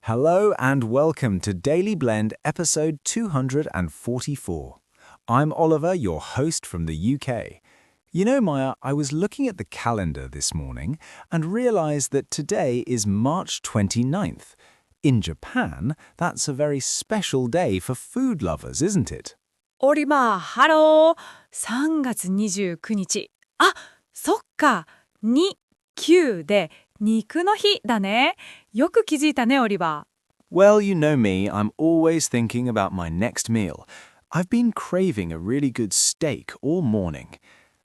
Hello and welcome to Daily Blend episode 244. I'm Oliver, your host from the UK. You know, Maya, I was looking at the calendar this morning and realized that today is March 29th. In Japan, that's a very special day for food lovers, isn't it? オリバー、ハロー。3月29日。あ、そっか。9で肉の日だね。よく気づいたね、オリバー。Well, you know me, I'm always thinking about my next meal. I've been craving a really good steak all morning.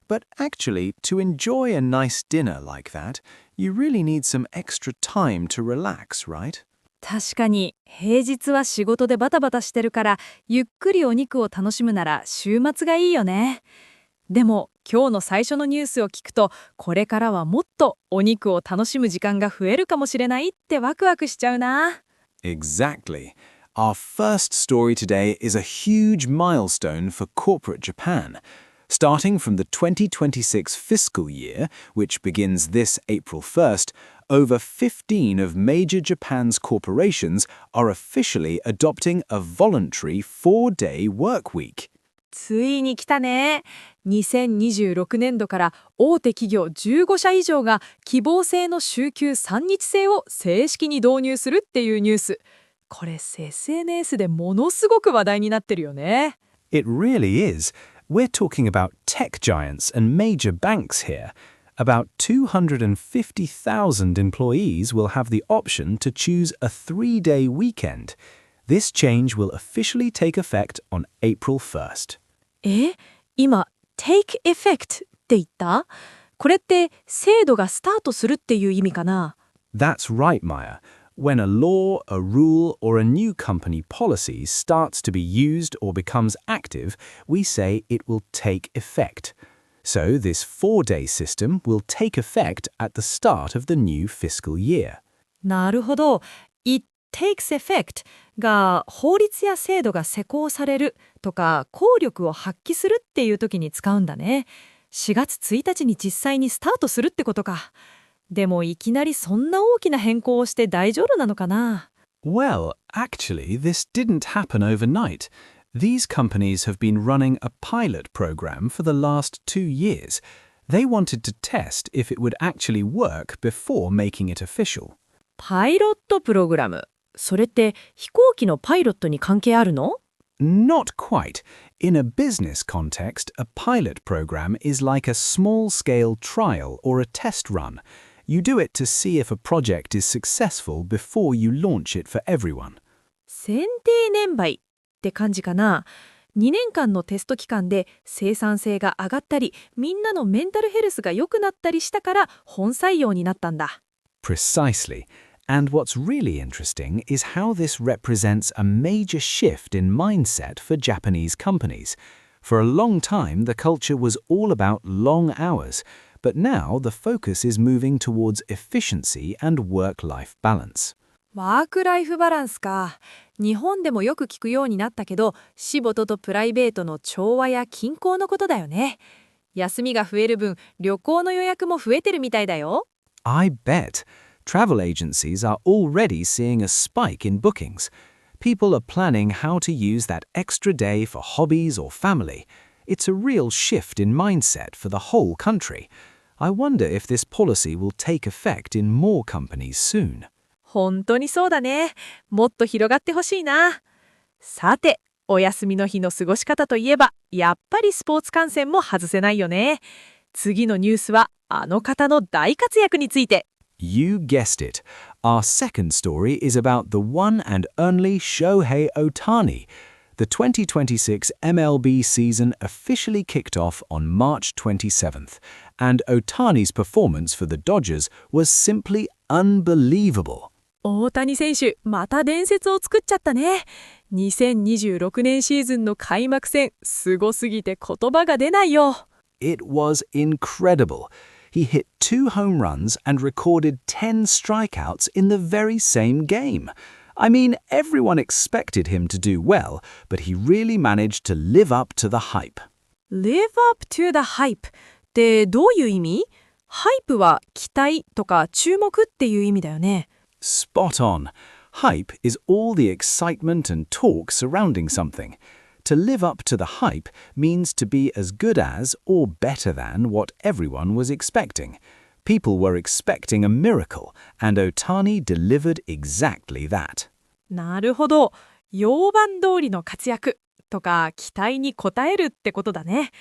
But actually, to enjoy a nice dinner like that, you really need some extra time to relax, right? 確かに、平日は仕事でバタバタしてるから、ゆっくりお肉を楽しむなら週末がいいよね。でも、今日の最初のニュースを聞くと、これからはもっとお肉を楽しむ時間が増えるかもしれないってワクワクしちゃうな。Exactly. Our first story today is a huge milestone for corporate Japan. Starting from the 2026 fiscal year, which begins this April 1st, over 15 of major Japan's corporations are officially adopting a voluntary 4-day work week. ついに来たね。2026年度から大手企業15社以上が希望制の週休3日制を正式に導入するっていうニュース。これ SNS でものすごく話題になってるよね。It really is. We're talking about tech giants and major banks here. About 250,000 employees will have the option to choose a 3-day weekend. This change will officially take effect on April 1st. 今 take effect って言った？これって制度がスタートするっていう意味かな？ That's right, Maya. When a law, a rule, or a new company policy starts to be used or becomes active, we say it will take effect. So this 4-day system will take effect at the start of the new fiscal year. なるほど。It takes effect が法律や制度が施行されるとか効力を発揮するっていう時に使うんだね。4月1日に実際にスタートするってことか。でもいきなりそんな大きな変更をして大丈夫なのかな？ Well, actually, this didn't happen overnight. These companies have been running a pilot program for the last 2 years. They wanted to test if it would actually work before making it official. パイロットプログラム。それって飛行機のパイロットに関係あるの？ Not quite. In a business context, a pilot program is like a small-scale trial or a test run. You do it to see if a project is successful before you launch it for everyone. 選定年配って感じかな。2年間のテスト期間で生産性が上がったり、みんなのメンタルヘルスが良くなったりしたから本採用になったんだ。Precisely. And what's really interesting is how this represents a major shift in mindset for Japanese companies. For a long time, the culture was all about long hours, but now the focus is moving towards efficiency and work-life balance. ワークライフバランスか。日本でもよく聞くようになったけど、仕事とプライベートの調和や均衡のことだよね。休みが増える分、旅行の予約も増えてるみたいだよ。I bet. Travel agencies are already seeing a spike in bookings. People are planning how to use that extra day for hobbies or family. It's a real shift in mindset for the whole country. I wonder if this policy will take effect in more companies soon. 本当にそうだね。もっと広がってほしいな。さて、お休みの日の過ごし方といえば、やっぱりスポーツ観戦も外せないよね。次のニュースは、あの方の大活躍について。You guessed it. Our second story is about the one and only Shohei Ohtani. The 2026 MLB season officially kicked off on March 27th, and Ohtani's performance for the Dodgers was simply unbelievable. 大谷選手、また伝説を作っちゃったね。2026年シーズンの開幕戦、すごすぎて言葉が出ないよ。It was incredible. He hit 2 home runs and recorded 10 strikeouts in the very same game. I mean, everyone expected him to do well, but he really managed to live up to the hype. Live up to the hype ってどういう意味？ハイプは期待とか注目っていう意味だよね。Spot on. Hype is all the excitement and talk surrounding something. To live up to the hype means to be as good as or better than what everyone was expecting. People were expecting a miracle, and Ohtani delivered exactly that. なるほど。評判通りの活躍とか期待に応えるってことだね。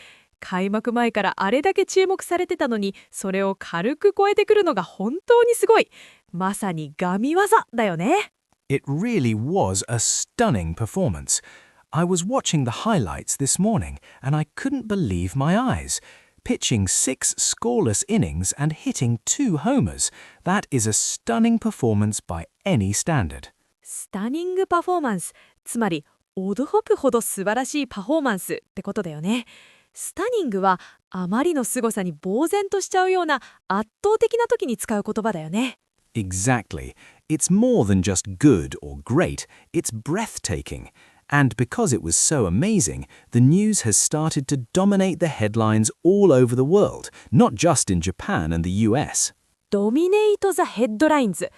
開幕前からあれだけ注目されてたのに、それを軽く超えてくるのが本当にすごい。まさに神業だよね。It really was a stunning performance. I was watching the highlights this morning, and I couldn't believe my eyes. Pitching 6 scoreless innings and hitting 2 homers. That is a stunning performance by any standard. スタニングパフォーマンス、つまり驚くほど素晴らしいパフォーマンスってことだよね。スタニングはあまりの凄さに呆然としちゃうような圧倒的な時に使う言葉だよね。Exactly. It's more than just good or great, it's breathtaking. And because it was so amazing, the news has started to dominate the headlines all over the world, not just in Japan and the US. Dominate the headlines。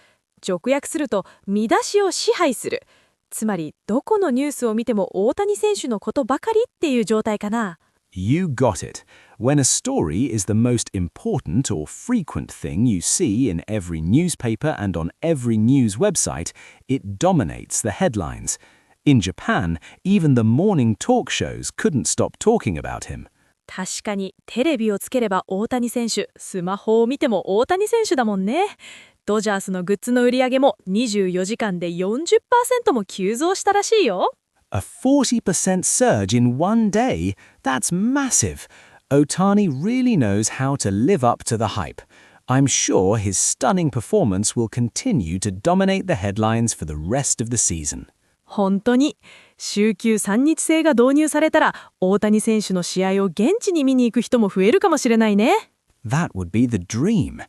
直訳すると見出しを支配する。つまりどこのニュースを見ても大谷選手のことばかりっていう状態かな。You got it. When a story is the most important or frequent thing you see in every newspaper and on every news website, it dominates the headlines. In Japan, even the morning talk shows couldn't stop talking about him. 確かにテレビをつければ大谷選手、スマホを見ても大谷選手だもんね。ドジャースのグッズの売り上げも24時間で 40% も急増したらしいよ。A 40% surge in one day? That's massive. Ohtani really knows how to live up to the hype. I'm sure his stunning performance will continue to dominate the headlines for the rest of the season. 本当に週休3日制が導入されたら大谷選手の試合を現地に見に行く人も増えるかもしれないね。That would be the dream.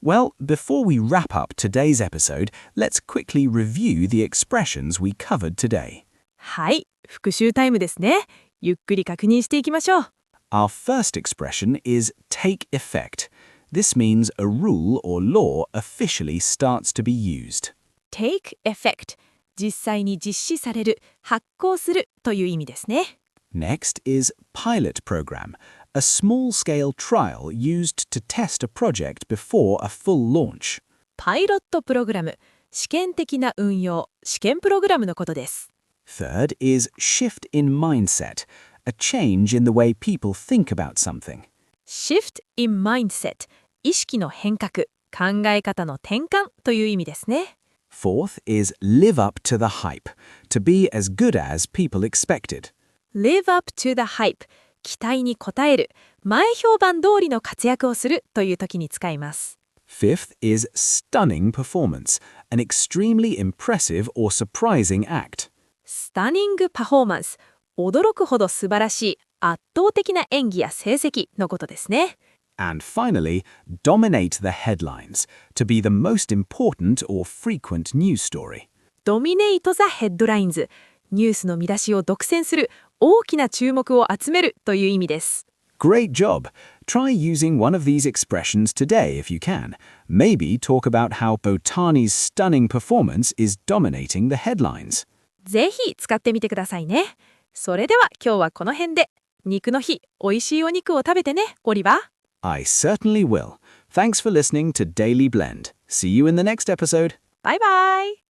Well, before we wrap up today's episode, let's quickly review the expressions we covered today. はい、復習タイムですね。ゆっくり確認していきましょう。Our first expression is take effect. This means a rule or law officially starts to be used. Take effect。実際に実施される、発行するという意味ですね。Next is pilot program, a small-scale trial used to test a project before a full launch. パイロットプログラム、試験的な運用、試験プログラムのことです。Third is shift in mindset, a change in the way people think about something. Shift in mindset、意識の変革、考え方の転換という意味ですね。Fourth is live up to the hype, to be as good as people expected. Live up to the hype、期待に応える、前評判通りの活躍をするという時に使います。Fifth is stunning performance, an extremely impressive or surprising act. スタニングパフォーマンス、驚くほど素晴らしい、圧倒的な演技や成績のことですね。And finally, dominate the headlines, to be the most important or frequent news story. Dominate the headlines、ニュースの見出しを独占する、大きな注目を集めるという意味です。Great job! Try using one of these expressions today if you can. Maybe talk about how Ohtani's stunning performance is dominating the headlines. ぜひ使ってみてくださいね。それでは今日はこの辺で。肉の日、おいしいお肉を食べてね、オリバー。I certainly will. Thanks for listening to Daily Blend. See you in the next episode. Bye bye!